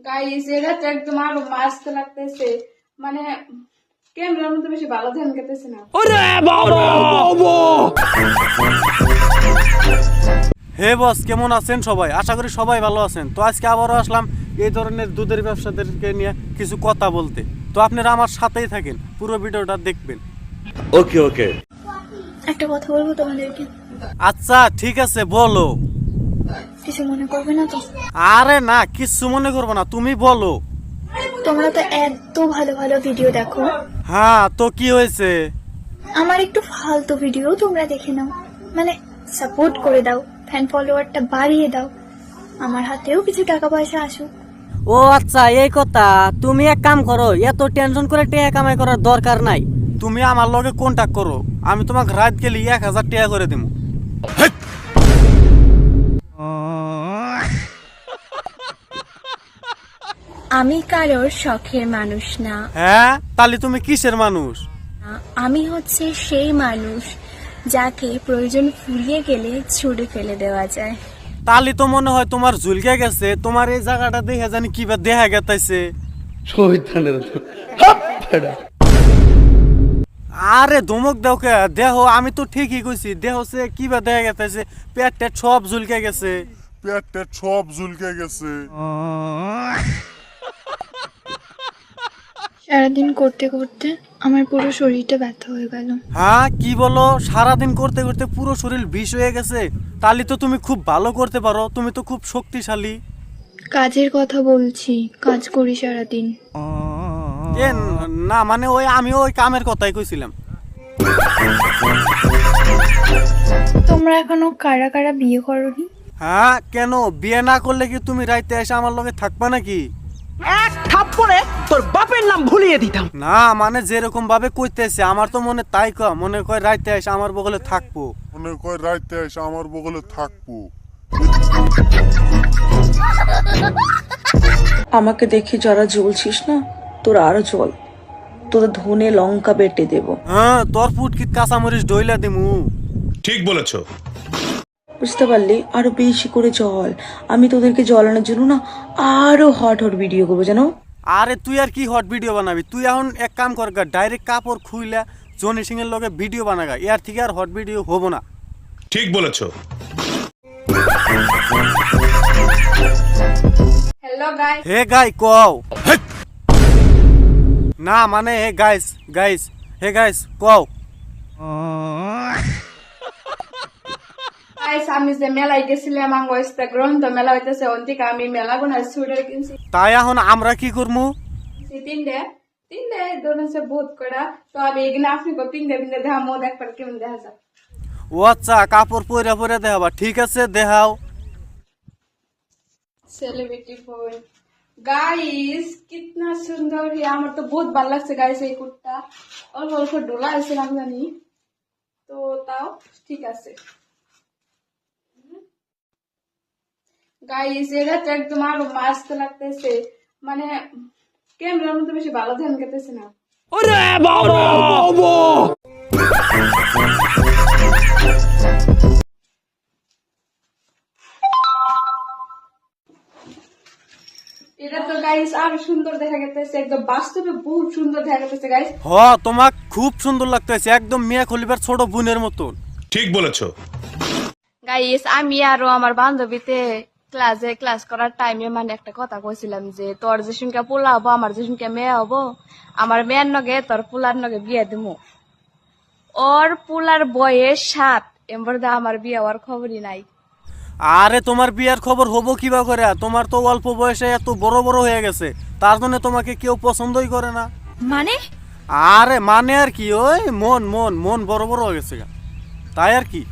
Guys এটা তো একদম আরো মাস্ত লাগতেছে, মানে ক্যামেরার মধ্যে বেশি ভালো ধ্যান করতেছে না। হে বস, কেমন আছেন সবাই? আশা করি সবাই ভালো আছেন। তো আজকে আবারও আসলাম এই ধরনের দুধের ব্যবসাদেরকে নিয়ে কিছু কথা বলতে। তো আপনারা আমার সাথেই থাকেন, পুরো ভিডিওটা দেখবেন। ওকে ওকে। একটা কথা বলবো তোমাদেরকে, আচ্ছা ঠিক আছে, বলো। কিছু মনে করবে না তো? আরে না, কিচ্ছু মনে করবো না, তুমি বলো। তোমরা তো এত ভালো ভালো ভিডিও দেখো, হ্যাঁ, তো কি হয়েছে? আমার একটু ফালতু ভিডিও তোমরা দেখে নাও, মানে সাপোর্ট করে দাও, ফ্যান ফলোয়ারটা বাড়িয়ে দাও, আমার হাতেও কিছু টাকা পয়সা আসুক। ও আচ্ছা, এই কথা। তুমি এক কাম করো, এত টেনশন করে টাকা কামাই করার দরকার নাই। তুমি আমার লগে কন্ট্যাক্ট করো, আমি তোমাকে রাত গেলে 1000 টাকা করে দেবো। আমি কারোর শখের মানুষ না, হ্যাঁ, তাহলে তুমি কিসের মানুষ? আমি হচ্ছে সেই মানুষ যাকে প্রয়োজন ফুরিয়ে গেলে ছুড়ে ফেলে দেওয়া যায়। তাহলে তো মনে হয় তোমার ঝুলকে গেছে, তোমার এই জায়গাটা দেখে জানি কিবা দেখা গেতাইছে। আরে ধমক দাও কে? দেহ, আমি তো ঠিকই কইছি, দেহ সে কিবা দেখা গেতাইছে, পেট টেট সব ঝুলকে গেছে। পেটটা সব ঝুলকে গেছে। সারাদিন করতে করতে আমার পুরো শরীরটা ব্যথা হয়ে গেল। হ্যাঁ, কি বলো? সারাদিন করতে করতে পুরো শরীর বিষ হয়ে গেছে? তাহলে তো তুমি খুব ভালো করতে পারো, তুমি তো খুব শক্তিশালী। কাজের কথা বলছি, কাজ করি সারাদিন। এ না, মানে ওই আমিও ওই কামের কথাই কইছিলাম। তোমরা এখনো কারা কারা বিয়ে করোনি? হ্যাঁ, কেন বিয়ে না করলে কি তুমি রাইতে এসে আমার লগে থাকবা নাকি? এক থাপ্পড়ে তোর বাপের নাম ভুলিয়ে দিতাম। না, মানে যেরকম ভাবে কইতেছে আমার তো মনে তাই মনে কয় রাইতে এসে আমার বগলে থাকবো। মনে কয় রাইতে এসে আমার বগলে থাকবো। আমাকে দেখে যারা জ্বলছিস না, তোরা আরো জ্বল, তোদের ধনে লঙ্কা বেটে দেব। হ্যাঁ, তোর ফুটকিত কাঁচামরিচ ডইলা দিমু। ঠিক বলেছো। বুঝতে পারলি? আরো বেশি করে জল। আমি তোদেরকে জ্বলানোর জন্য না আরো হট হট ভিডিও করবো, জানো? আরে তুই আর কি হট ভিডিও বানাবি? তুই এখন এক কাম কর, ডাইরেক্ট কাপড় খুইলা জনি সিং এর লগে ভিডিও বানাগা, এর থেকে আর হট ভিডিও হবো না। ঠিক বলেছো। হ্যালো গাইস, হে গাই কও। না মানে hey guys, guys, hey guys কও। গাইস আমি যে মেলায় গেছিলাম, আমার গ্রন্থ মেলা হইতেছে, অন্তিকা আমি মেলা গোনা সুইটার কিনছি। তাই এখন আমরা কি করবো? তিনটে তিনটে ধরুন সে বহুত করা, তো আমি এগুলো আপনি তিনটে তিনটে দেখা মো দেখবার কেমন দেখা যায়। ও আচ্ছা, কাপড় পরে পরে দেখাবা, ঠিক আছে দেখাও। सेलिब्रिटी फोन गाइस कितना सुंदर है, আমার তো বহুত ভালো লাগছে গাইস এই কুর্তা, অল্প অল্প ডোলা আছে না জানি, তো তাও ঠিক আছে গাইস। এটা তো একদম আরো মাস্ত লাগতেছে, মানে ক্যামেরার মধ্যে বেশি ভালো ধ্যান করতেছে না। এটা তো গাইস আরো সুন্দর দেখা গেছে, একদম বাস্তবে বহুত সুন্দর দেখা গেছে গাইস। হ, তোমাক খুব সুন্দর লাগতেছে, একদম মিয়া খলিফার ছোট বোনের মতন। ঠিক বলেছো। গাইস আমি আরো আমার বান্ধবীতে ক্লাস করার টাইমে মানে একটা কথা কইছিলাম যে তোর যে সংখ্যা পোলা হবো, আমার যে সংখ্যা মেয়ে হবো, আমার মেয়ের নগে তোর পোলার নগে বিয়ে দিমু। ওর পোলার বয়স 7, এমবার দা আমার বিয়ে হওয়ার খবরই নাই। আরে তোমার বিয়ার খবর হবো কিবা করে? তোমার তো অল্প বয়সে এত বড় বড় হয়ে গেছে, তার জন্য তোমাকে কেউ পছন্দই করে না। মানে আরে মানে আর কি, ওই মন মন মন বড় বড় হয়ে গেছে, তাই আর কি।